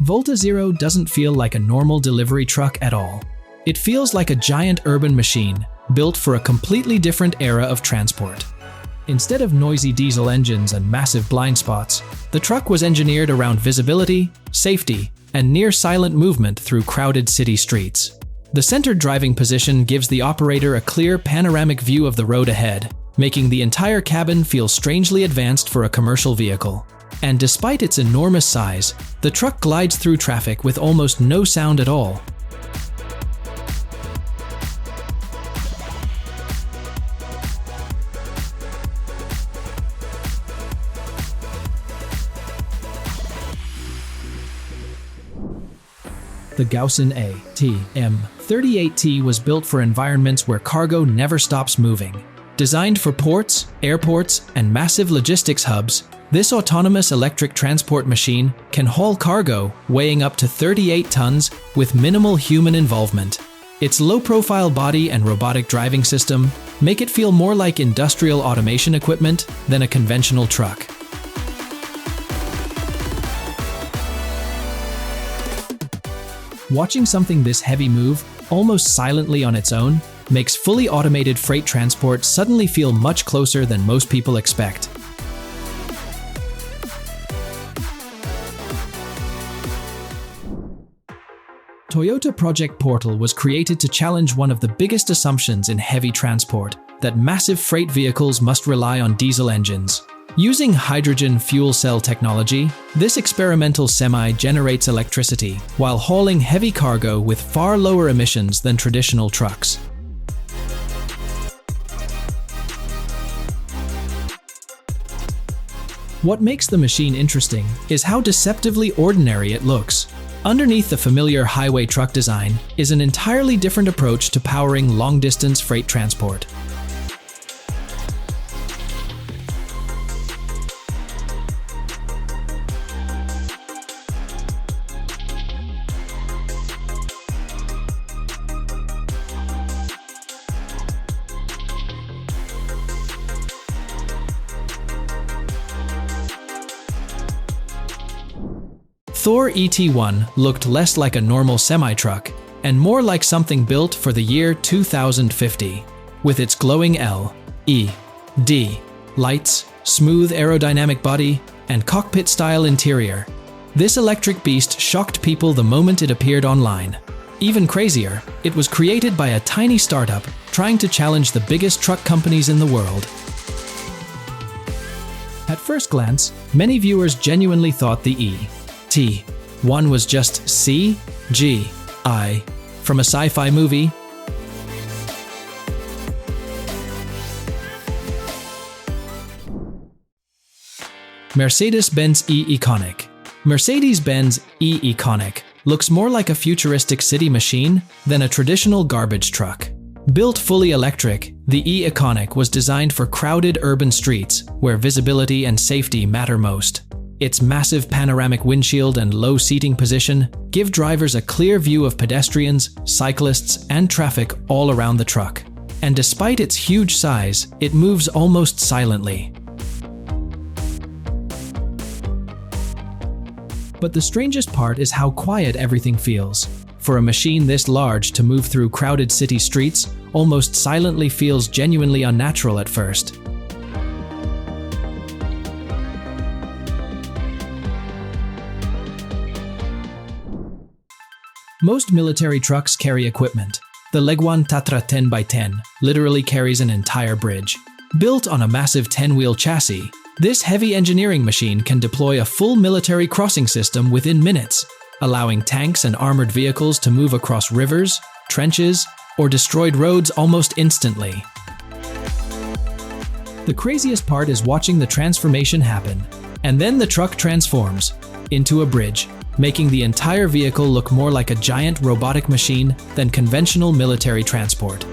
Volta Zero doesn't feel like a normal delivery truck at all. It feels like a giant urban machine built for a completely different era of transport. Instead of noisy diesel engines and massive blind spots, the truck was engineered around visibility, safety, and near-silent movement through crowded city streets. The centered driving position gives the operator a clear panoramic view of the road ahead, making the entire cabin feel strangely advanced for a commercial vehicle. And despite its enormous size, the truck glides through traffic with almost no sound at all. The Gaussian ATM38T was built for environments where cargo never stops moving. Designed for ports, airports, and massive logistics hubs, this autonomous electric transport machine can haul cargo weighing up to 38 tons with minimal human involvement. Its low-profile body and robotic driving system make it feel more like industrial automation equipment than a conventional truck. Watching something this heavy move, almost silently on its own, makes fully automated freight transport suddenly feel much closer than most people expect. Toyota Project Portal was created to challenge one of the biggest assumptions in heavy transport, that massive freight vehicles must rely on diesel engines. Using hydrogen fuel cell technology, this experimental semi generates electricity while hauling heavy cargo with far lower emissions than traditional trucks. What makes the machine interesting is how deceptively ordinary it looks. Underneath the familiar highway truck design is an entirely different approach to powering long-distance freight transport. Thor ET1 looked less like a normal semi-truck and more like something built for the year 2050. With its glowing LED lights, smooth aerodynamic body, and cockpit-style interior, this electric beast shocked people the moment it appeared online. Even crazier, it was created by a tiny startup trying to challenge the biggest truck companies in the world. At first glance, many viewers genuinely thought the ET1 was just CGI from a sci-fi movie. Mercedes-Benz E-Iconic. Mercedes-Benz E-Iconic looks more like a futuristic city machine than a traditional garbage truck. Built fully electric, the E-Iconic was designed for crowded urban streets where visibility and safety matter most. Its massive panoramic windshield and low seating position give drivers a clear view of pedestrians, cyclists, and traffic all around the truck. And despite its huge size, it moves almost silently. But the strangest part is how quiet everything feels. For a machine this large to move through crowded city streets almost silently feels genuinely unnatural at first. Most military trucks carry equipment. The Leguan Tatra 10x10 literally carries an entire bridge. Built on a massive 10-wheel chassis, this heavy engineering machine can deploy a full military crossing system within minutes, allowing tanks and armored vehicles to move across rivers, trenches, or destroyed roads almost instantly. The craziest part is watching the transformation happen, and then the truck transforms into a bridge, making the entire vehicle look more like a giant robotic machine than conventional military transport.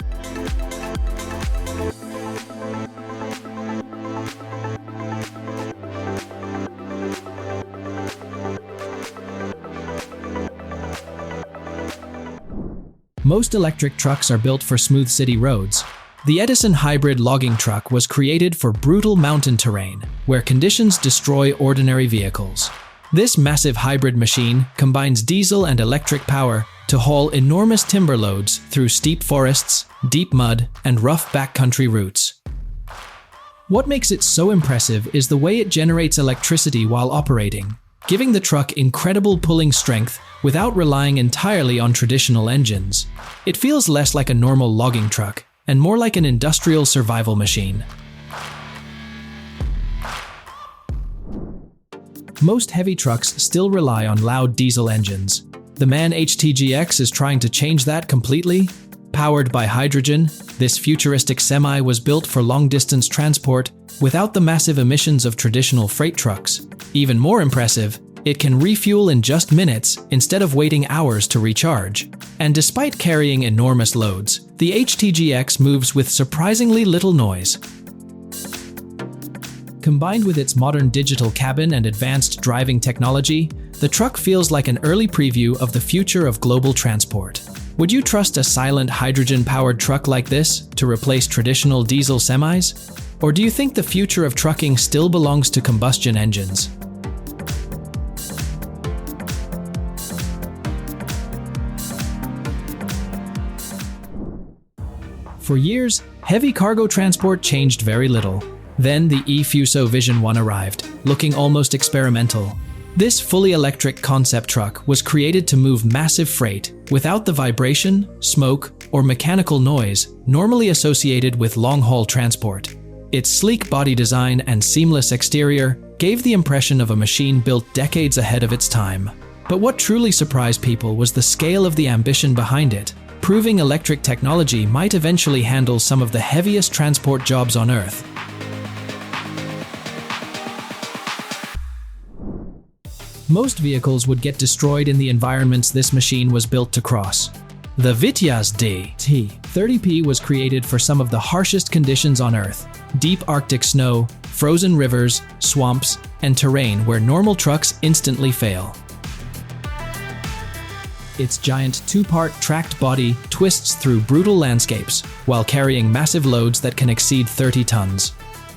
Most electric trucks are built for smooth city roads. The Edison hybrid logging truck was created for brutal mountain terrain, where conditions destroy ordinary vehicles. This massive hybrid machine combines diesel and electric power to haul enormous timber loads through steep forests, deep mud, and rough backcountry routes. What makes it so impressive is the way it generates electricity while operating, giving the truck incredible pulling strength without relying entirely on traditional engines. It feels less like a normal logging truck and more like an industrial survival machine. Most heavy trucks still rely on loud diesel engines. The MAN HTGX is trying to change that completely. Powered by hydrogen, this futuristic semi was built for long-distance transport without the massive emissions of traditional freight trucks. Even more impressive, it can refuel in just minutes instead of waiting hours to recharge. And despite carrying enormous loads, the HTGX moves with surprisingly little noise. Combined with its modern digital cabin and advanced driving technology, the truck feels like an early preview of the future of global transport. Would you trust a silent hydrogen-powered truck like this to replace traditional diesel semis? Or do you think the future of trucking still belongs to combustion engines? For years, heavy cargo transport changed very little. Then the eFuso Vision 1 arrived, looking almost experimental. This fully electric concept truck was created to move massive freight without the vibration, smoke, or mechanical noise normally associated with long-haul transport. Its sleek body design and seamless exterior gave the impression of a machine built decades ahead of its time. But what truly surprised people was the scale of the ambition behind it, proving electric technology might eventually handle some of the heaviest transport jobs on Earth. Most vehicles would get destroyed in the environments this machine was built to cross. The Vityaz T30P was created for some of the harshest conditions on Earth: deep Arctic snow, frozen rivers, swamps, and terrain where normal trucks instantly fail. Its giant two-part tracked body twists through brutal landscapes while carrying massive loads that can exceed 30 tons.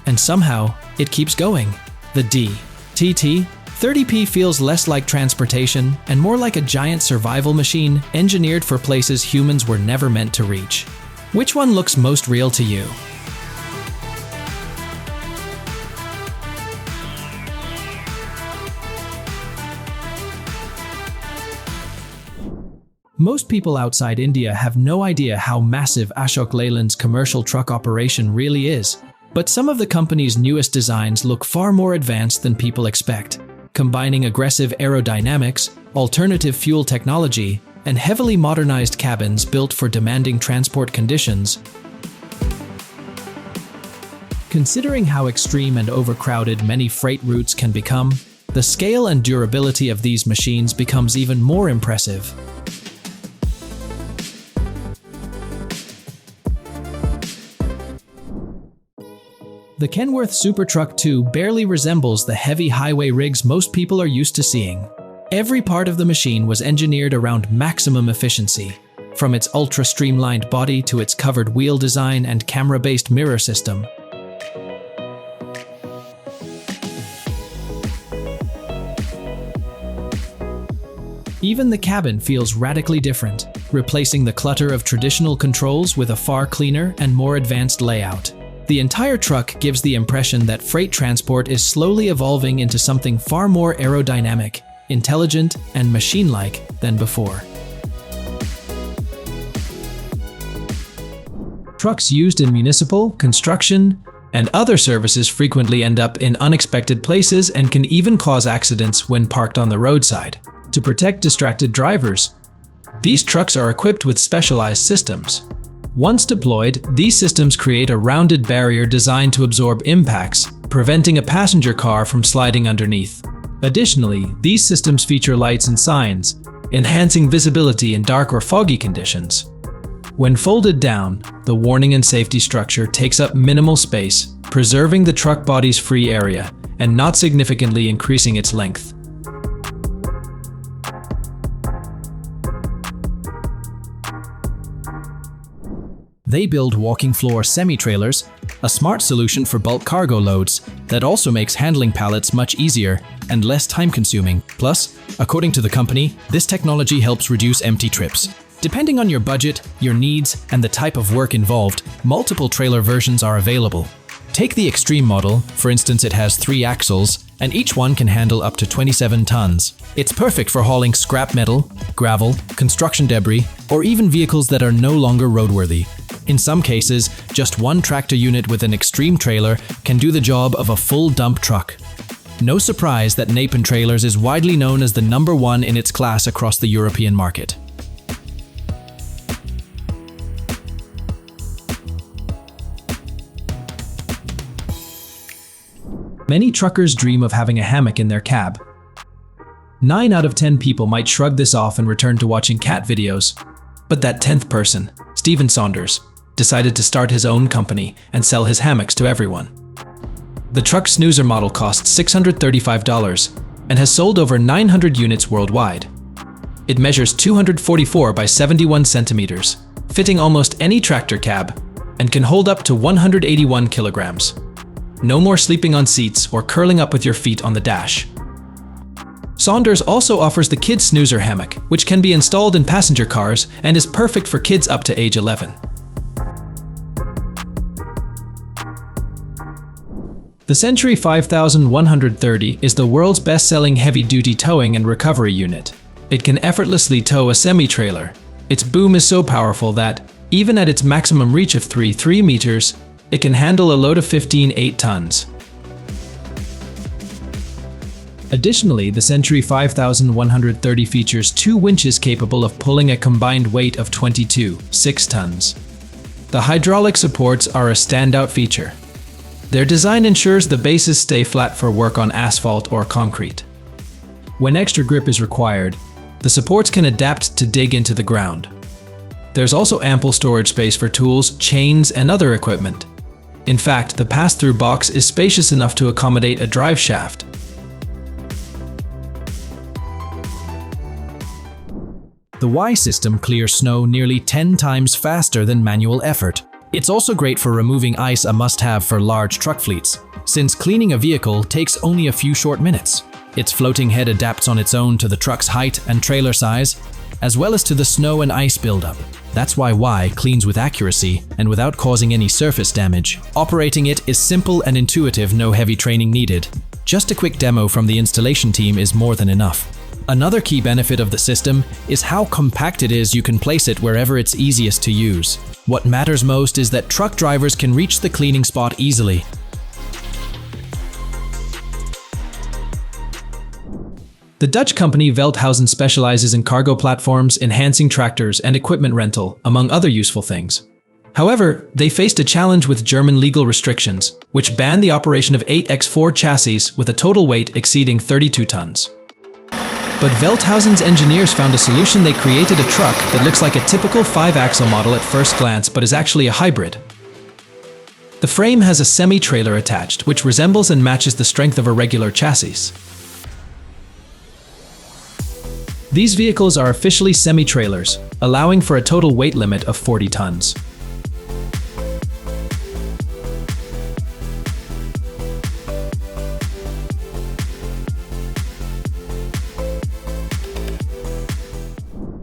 And somehow, it keeps going. The DTT30P feels less like transportation and more like a giant survival machine engineered for places humans were never meant to reach. Which one looks most real to you? Most people outside India have no idea how massive Ashok Leyland's commercial truck operation really is. But some of the company's newest designs look far more advanced than people expect, combining aggressive aerodynamics, alternative fuel technology, and heavily modernized cabins built for demanding transport conditions. Considering how extreme and overcrowded many freight routes can become, the scale and durability of these machines becomes even more impressive. The Kenworth SuperTruck 2 barely resembles the heavy highway rigs most people are used to seeing. Every part of the machine was engineered around maximum efficiency, from its ultra-streamlined body to its covered wheel design and camera-based mirror system. Even the cabin feels radically different, replacing the clutter of traditional controls with a far cleaner and more advanced layout. The entire truck gives the impression that freight transport is slowly evolving into something far more aerodynamic, intelligent, and machine-like than before. Trucks used in municipal, construction, and other services frequently end up in unexpected places and can even cause accidents when parked on the roadside. To protect distracted drivers, these trucks are equipped with specialized systems. Once deployed, these systems create a rounded barrier designed to absorb impacts, preventing a passenger car from sliding underneath. Additionally, these systems feature lights and signs, enhancing visibility in dark or foggy conditions. When folded down, the warning and safety structure takes up minimal space, preserving the truck body's free area and not significantly increasing its length. They build walking floor semi-trailers, a smart solution for bulk cargo loads, that also makes handling pallets much easier and less time-consuming. Plus, according to the company, this technology helps reduce empty trips. Depending on your budget, your needs, and the type of work involved, multiple trailer versions are available. Take the Extreme model, for instance. It has 3 axles, and each one can handle up to 27 tons. It's perfect for hauling scrap metal, gravel, construction debris, or even vehicles that are no longer roadworthy. In some cases, just one tractor unit with an Extreme trailer can do the job of a full dump truck. No surprise that Napen Trailers is widely known as the #1 in its class across the European market. Many truckers dream of having a hammock in their cab. 9 out of 10 people might shrug this off and return to watching cat videos. But that 10th person, Stephen Saunders, decided to start his own company and sell his hammocks to everyone. The truck snoozer model costs $635 and has sold over 900 units worldwide. It measures 244 by 71 centimeters, fitting almost any tractor cab, and can hold up to 181 kilograms. No more sleeping on seats or curling up with your feet on the dash. Saunders also offers the kids snoozer hammock, which can be installed in passenger cars and is perfect for kids up to age 11. The Century 5130 is the world's best-selling heavy-duty towing and recovery unit. It can effortlessly tow a semi-trailer. Its boom is so powerful that, even at its maximum reach of 3 meters, it can handle a load of 15.8 tons. Additionally, the Century 5130 features 2 winches capable of pulling a combined weight of 22.6 tons. The hydraulic supports are a standout feature. Their design ensures the bases stay flat for work on asphalt or concrete. When extra grip is required, the supports can adapt to dig into the ground. There's also ample storage space for tools, chains, and other equipment. In fact, the pass-through box is spacious enough to accommodate a drive shaft. The Y system clears snow nearly 10 times faster than manual effort. It's also great for removing ice, a must-have for large truck fleets, since cleaning a vehicle takes only a few short minutes. Its floating head adapts on its own to the truck's height and trailer size, as well as to the snow and ice buildup. That's why Y cleans with accuracy and without causing any surface damage. Operating it is simple and intuitive, no heavy training needed. Just a quick demo from the installation team is more than enough. Another key benefit of the system is how compact it is. You can place it wherever it's easiest to use. What matters most is that truck drivers can reach the cleaning spot easily. The Dutch company Veldhuizen specializes in cargo platforms, enhancing tractors, and equipment rental, among other useful things. However, they faced a challenge with German legal restrictions, which banned the operation of 8x4 chassis with a total weight exceeding 32 tons. But Veldhuizen's engineers found a solution. They created a truck that looks like a typical 5-axle model at first glance, but is actually a hybrid. The frame has a semi-trailer attached, which resembles and matches the strength of a regular chassis. These vehicles are officially semi-trailers, allowing for a total weight limit of 40 tons.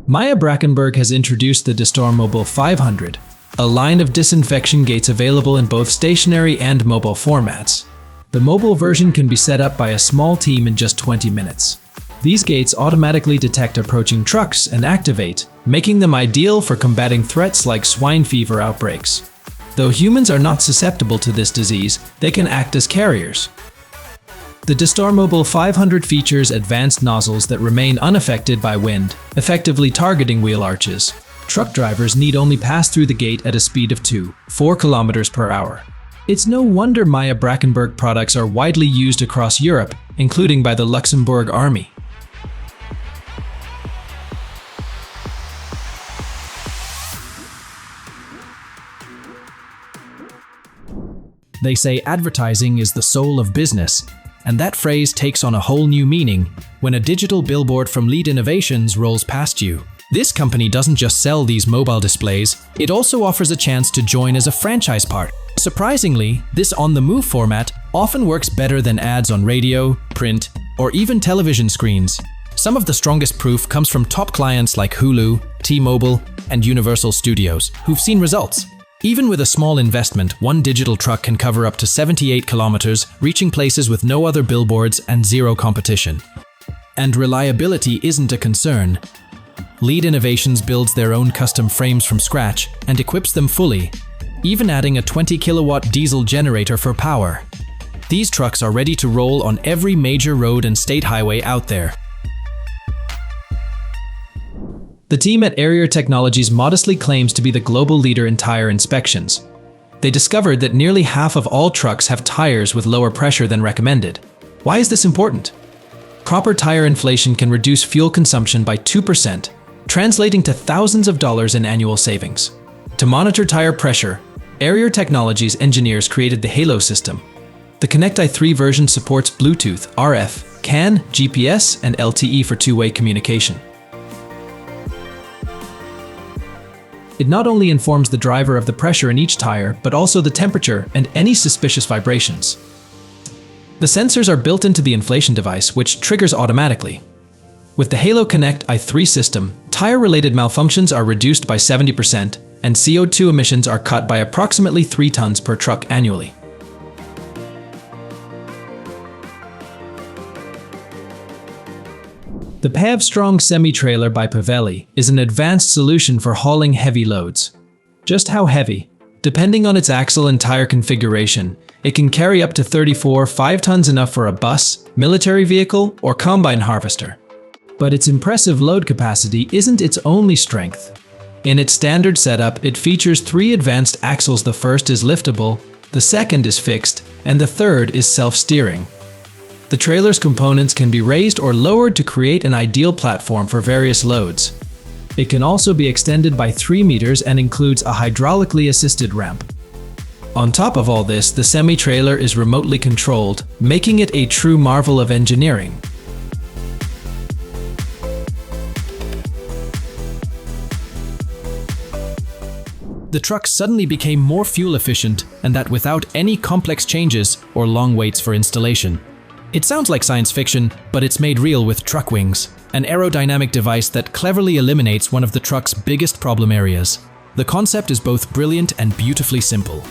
Meyer Brackenberg has introduced the Destor Mobile 500, a line of disinfection gates available in both stationary and mobile formats. The mobile version can be set up by a small team in just 20 minutes. These gates automatically detect approaching trucks and activate, making them ideal for combating threats like swine fever outbreaks. Though humans are not susceptible to this disease, they can act as carriers. The Destor Mobile 500 features advanced nozzles that remain unaffected by wind, effectively targeting wheel arches. Truck drivers need only pass through the gate at a speed of 4 kilometers per hour. It's no wonder Meyer Brackenberg products are widely used across Europe, including by the Luxembourg Army. They say advertising is the soul of business, and that phrase takes on a whole new meaning when a digital billboard from Lead Innovations rolls past you. This company doesn't just sell these mobile displays, it also offers a chance to join as a franchise partner. Surprisingly, this on-the-move format often works better than ads on radio, print, or even television screens. Some of the strongest proof comes from top clients like Hulu, T-Mobile, and Universal Studios, who've seen results. Even with a small investment, one digital truck can cover up to 78 kilometers, reaching places with no other billboards and zero competition. And reliability isn't a concern. Lead Innovations builds their own custom frames from scratch and equips them fully, even adding a 20 kilowatt diesel generator for power. These trucks are ready to roll on every major road and state highway out there. The team at Aerier Technologies modestly claims to be the global leader in tire inspections. They discovered that nearly half of all trucks have tires with lower pressure than recommended. Why is this important? Proper tire inflation can reduce fuel consumption by 2%, translating to thousands of dollars in annual savings. To monitor tire pressure, Aerier Technologies engineers created the Halo system. The Connect i3 version supports Bluetooth, RF, CAN, GPS, and LTE for two-way communication. It not only informs the driver of the pressure in each tire, but also the temperature and any suspicious vibrations. The sensors are built into the inflation device, which triggers automatically. With the Halo Connect i3 system, tire-related malfunctions are reduced by 70%, and CO2 emissions are cut by approximately 3 tons per truck annually. The PAV-Strong semi-trailer by Pavelli is an advanced solution for hauling heavy loads. Just how heavy? Depending on its axle and tire configuration, it can carry up to 5 tons, enough for a bus, military vehicle, or combine harvester. But its impressive load capacity isn't its only strength. In its standard setup, it features 3 advanced axles. The first is liftable, the second is fixed, and the third is self-steering. The trailer's components can be raised or lowered to create an ideal platform for various loads. It can also be extended by 3 meters and includes a hydraulically assisted ramp. On top of all this, the semi-trailer is remotely controlled, making it a true marvel of engineering. The truck suddenly became more fuel efficient, and that without any complex changes or long waits for installation. It sounds like science fiction, but it's made real with Truck Wings, an aerodynamic device that cleverly eliminates one of the truck's biggest problem areas. The concept is both brilliant and beautifully simple.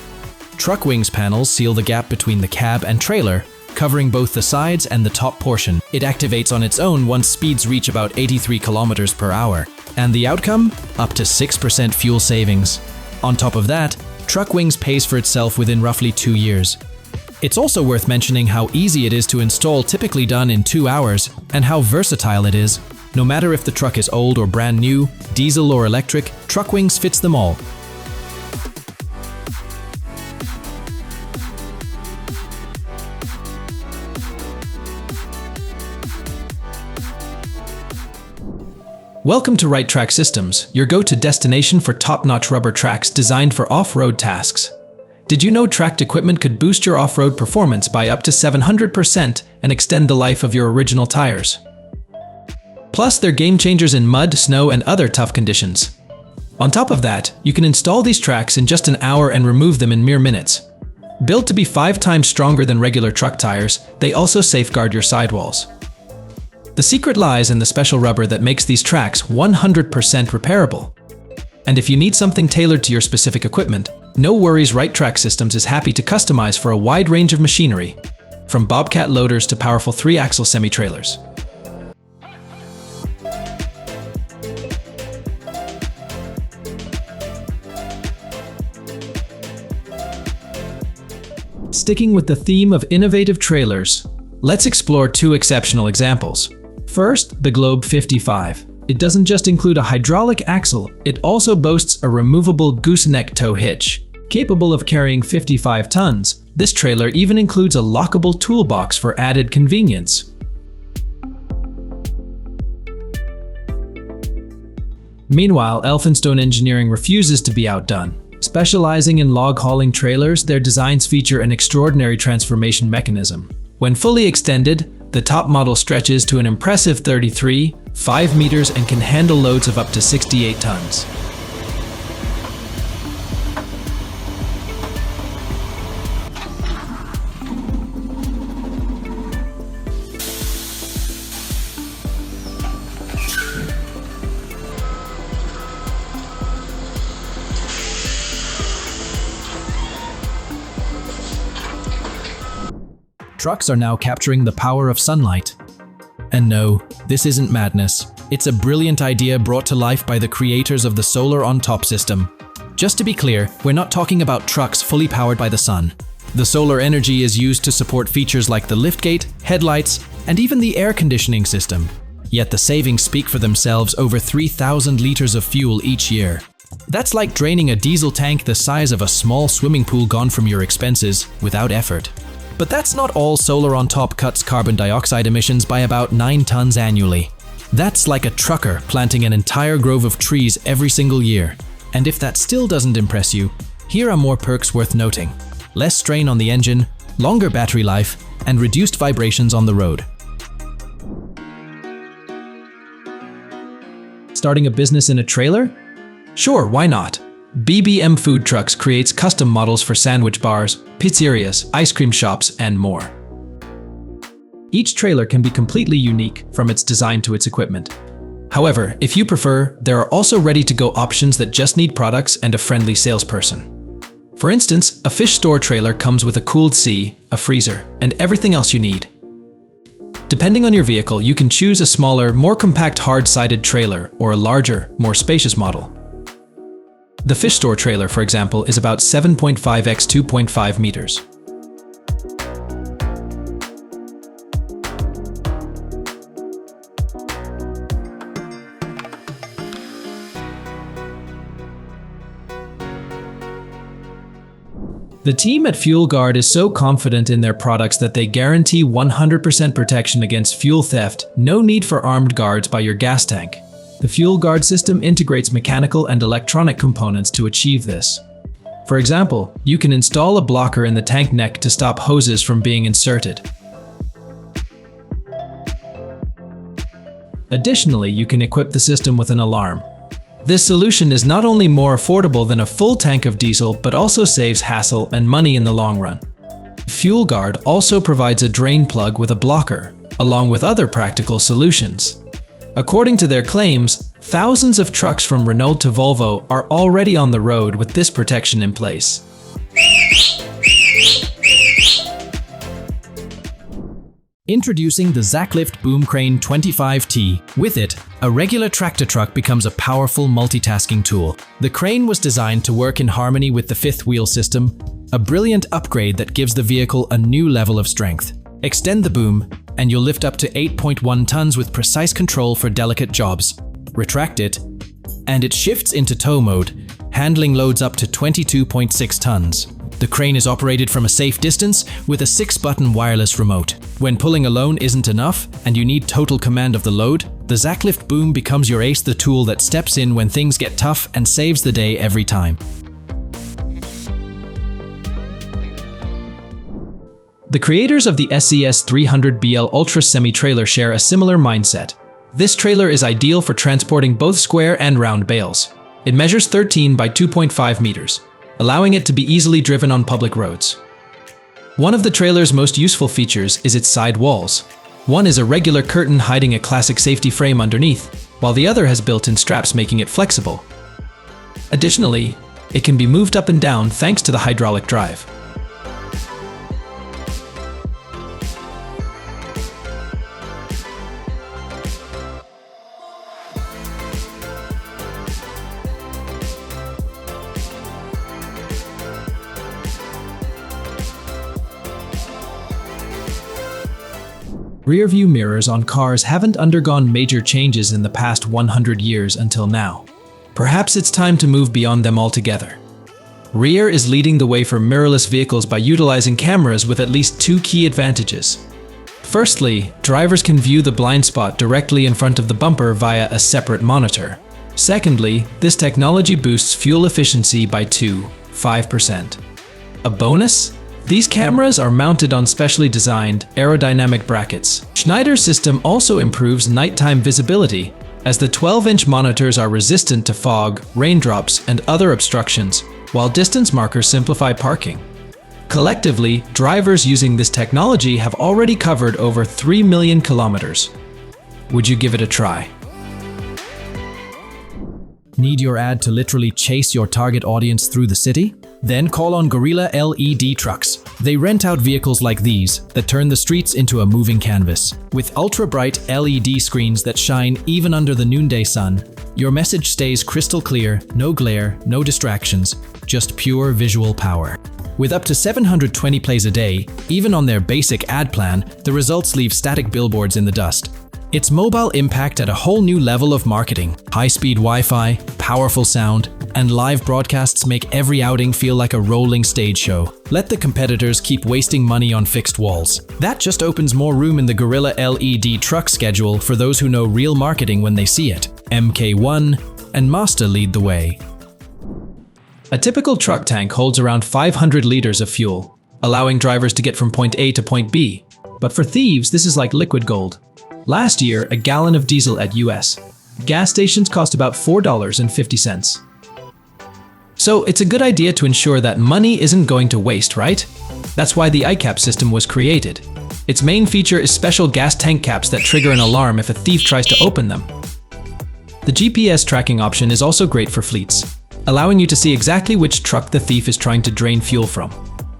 Truck Wings panels seal the gap between the cab and trailer, covering both the sides and the top portion. It activates on its own once speeds reach about 83 kilometers per hour. And the outcome? Up to 6% fuel savings. On top of that, Truck Wings pays for itself within roughly 2 years. It's also worth mentioning how easy it is to install, typically done in 2 hours, and how versatile it is. No matter if the truck is old or brand new, diesel or electric, Truck Wings fits them all. Welcome to Right Track Systems, your go-to destination for top-notch rubber tracks designed for off-road tasks. Did you know tracked equipment could boost your off-road performance by up to 700% and extend the life of your original tires? Plus, they're game changers in mud, snow, and other tough conditions. On top of that, you can install these tracks in just an hour and remove them in mere minutes. Built to be 5 times stronger than regular truck tires, they also safeguard your sidewalls. The secret lies in the special rubber that makes these tracks 100% repairable. And if you need something tailored to your specific equipment, no worries, Right Track Systems is happy to customize for a wide range of machinery, from bobcat loaders to powerful 3-axle semi-trailers. Sticking with the theme of innovative trailers, let's explore 2 exceptional examples. First, the Globe 55. It doesn't just include a hydraulic axle, it also boasts a removable gooseneck tow hitch. Capable of carrying 55 tons, this trailer even includes a lockable toolbox for added convenience. Meanwhile, Elphinstone Engineering refuses to be outdone. Specializing in log hauling trailers, their designs feature an extraordinary transformation mechanism. When fully extended, the top model stretches to an impressive 33.5 meters and can handle loads of up to 68 tons. Trucks are now capturing the power of sunlight. And no, this isn't madness. It's a brilliant idea brought to life by the creators of the solar on top system. Just to be clear, we're not talking about trucks fully powered by the sun. The solar energy is used to support features like the liftgate, headlights, and even the air conditioning system. Yet the savings speak for themselves: over 3,000 liters of fuel each year. That's like draining a diesel tank the size of a small swimming pool gone from your expenses without effort. But that's not all. Solar on top cuts carbon dioxide emissions by about 9 tons annually. That's like a trucker planting an entire grove of trees every single year. And if that still doesn't impress you, here are more perks worth noting: less strain on the engine, longer battery life, and reduced vibrations on the road. Starting a business in a trailer? Sure, why not? BBM Food Trucks creates custom models for sandwich bars, pizzerias, ice cream shops, and more. Each trailer can be completely unique, from its design to its equipment. However, if you prefer, there are also ready-to-go options that just need products and a friendly salesperson. For instance, a fish store trailer comes with a cooled sea, a freezer, and everything else you need. Depending on your vehicle, you can choose a smaller, more compact hard-sided trailer or a larger, more spacious model. The fish store trailer, for example, is about 7.5 x 2.5 meters. The team at FuelGuard is so confident in their products that they guarantee 100% protection against fuel theft. No need for armed guards by your gas tank. The FuelGuard system integrates mechanical and electronic components to achieve this. For example, you can install a blocker in the tank neck to stop hoses from being inserted. Additionally, you can equip the system with an alarm. This solution is not only more affordable than a full tank of diesel, but also saves hassle and money in the long run. FuelGuard also provides a drain plug with a blocker, along with other practical solutions. According to their claims, thousands of trucks from Renault to Volvo are already on the road with this protection in place. Introducing the Zaclift Boom Crane 25T. With it, a regular tractor truck becomes a powerful multitasking tool. The crane was designed to work in harmony with the fifth wheel system, a brilliant upgrade that gives the vehicle a new level of strength. Extend the boom, and you'll lift up to 8.1 tons with precise control for delicate jobs. Retract it, and it shifts into tow mode, handling loads up to 22.6 tons. The crane is operated from a safe distance with a 6-button wireless remote. When pulling alone isn't enough and you need total command of the load, the Zaclift Boom becomes your ace, the tool that steps in when things get tough and saves the day every time. The creators of the SES 300BL Ultra Semi-Trailer share a similar mindset. This trailer is ideal for transporting both square and round bales. It measures 13 by 2.5 meters. Allowing it to be easily driven on public roads. One of the trailer's most useful features is its side walls. One is a regular curtain hiding a classic safety frame underneath, while the other has built-in straps making it flexible. Additionally, it can be moved up and down thanks to the hydraulic drive. Rear-view mirrors on cars haven't undergone major changes in the past 100 years until now. Perhaps it's time to move beyond them altogether. Rear is leading the way for mirrorless vehicles by utilizing cameras with at least 2 key advantages. Firstly, drivers can view the blind spot directly in front of the bumper via a separate monitor. Secondly, this technology boosts fuel efficiency by 5%. A bonus? These cameras are mounted on specially designed aerodynamic brackets. Schneider's system also improves nighttime visibility, as the 12-inch monitors are resistant to fog, raindrops, and other obstructions, while distance markers simplify parking. Collectively, drivers using this technology have already covered over 3 million kilometers. Would you give it a try? Need your ad to literally chase your target audience through the city? Then call on Gorilla LED trucks. They rent out vehicles like these that turn the streets into a moving canvas. With ultra-bright LED screens that shine even under the noonday sun, your message stays crystal clear, no glare, no distractions, just pure visual power. With up to 720 plays a day, even on their basic ad plan, the results leave static billboards in the dust. It's mobile impact at a whole new level of marketing. High-speed Wi-Fi, powerful sound, and live broadcasts make every outing feel like a rolling stage show. Let the competitors keep wasting money on fixed walls. That just opens more room in the Gorilla LED truck schedule for those who know real marketing when they see it. MK1 and Master lead the way. A typical truck tank holds around 500 liters of fuel, allowing drivers to get from point A to point B. But for thieves, this is like liquid gold. Last year, a gallon of diesel at US gas stations cost about $4.50. So it's a good idea to ensure that money isn't going to waste, right? That's why the ICAP system was created. Its main feature is special gas tank caps that trigger an alarm if a thief tries to open them. The GPS tracking option is also great for fleets, allowing you to see exactly which truck the thief is trying to drain fuel from.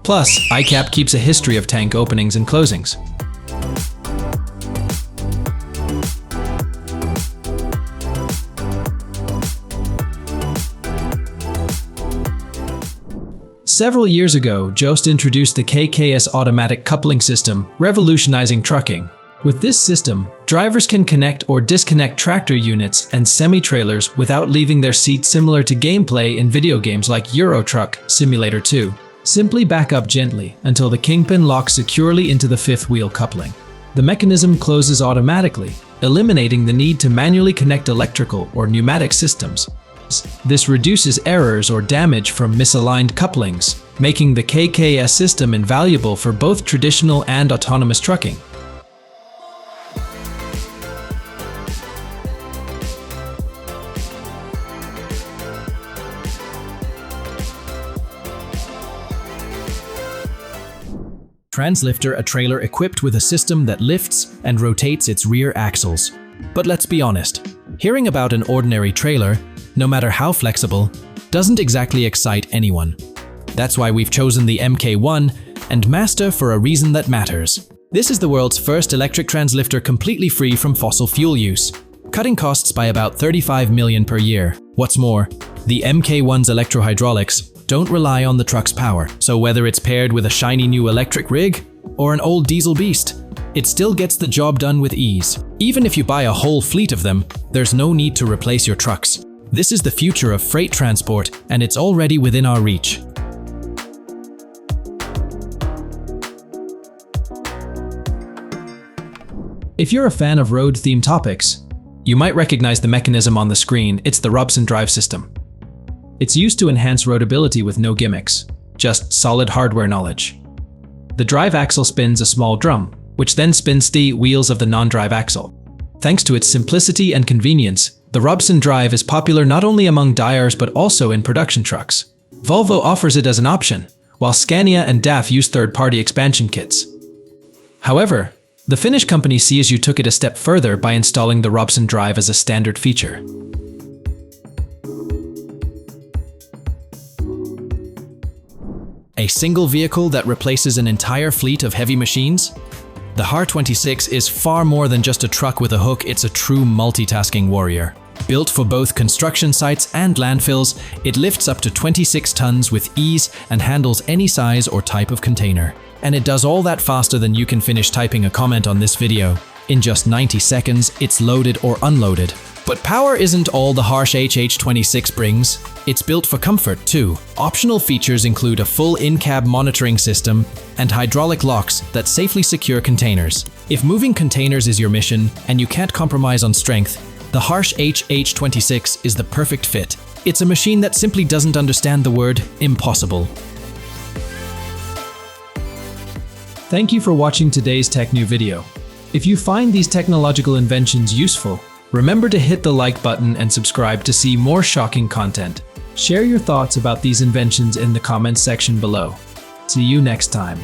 Plus, ICAP keeps a history of tank openings and closings. Several years ago, Jost introduced the KKS automatic coupling system, revolutionizing trucking. With this system, drivers can connect or disconnect tractor units and semi-trailers without leaving their seat, similar to gameplay in video games like Euro Truck Simulator 2. Simply back up gently until the kingpin locks securely into the fifth wheel coupling. The mechanism closes automatically, eliminating the need to manually connect electrical or pneumatic systems. This reduces errors or damage from misaligned couplings, making the KKS system invaluable for both traditional and autonomous trucking. Translifter, a trailer equipped with a system that lifts and rotates its rear axles. But let's be honest, hearing about an ordinary trailer, no matter how flexible, doesn't exactly excite anyone. That's why we've chosen the MK1 and Master for a reason that matters. This is the world's first electric translifter completely free from fossil fuel use, cutting costs by about $35 million per year. What's more, the MK1's electrohydraulics don't rely on the truck's power, so whether it's paired with a shiny new electric rig or an old diesel beast, it still gets the job done with ease. Even if you buy a whole fleet of them, there's no need to replace your trucks. This is the future of freight transport, and it's already within our reach. If you're a fan of road-themed topics, you might recognize the mechanism on the screen. It's the Robson drive system. It's used to enhance roadability with no gimmicks, just solid hardware knowledge. The drive axle spins a small drum, which then spins the wheels of the non-drive axle. Thanks to its simplicity and convenience, the Robson drive is popular not only among dyers but also in production trucks. Volvo offers it as an option, while Scania and DAF use third-party expansion kits. However, the Finnish company CSU took it a step further by installing the Robson drive as a standard feature. A single vehicle that replaces an entire fleet of heavy machines? The HAR26 is far more than just a truck with a hook, it's a true multitasking warrior. Built for both construction sites and landfills, it lifts up to 26 tons with ease and handles any size or type of container. And it does all that faster than you can finish typing a comment on this video. In just 90 seconds, it's loaded or unloaded. But power isn't all the harsh HH26 brings. It's built for comfort too. Optional features include a full in-cab monitoring system and hydraulic locks that safely secure containers. If moving containers is your mission and you can't compromise on strength, the harsh HH26 is the perfect fit. It's a machine that simply doesn't understand the word impossible. Thank you for watching today's TechNew video. If you find these technological inventions useful, remember to hit the like button and subscribe to see more shocking content. Share your thoughts about these inventions in the comments section below. See you next time.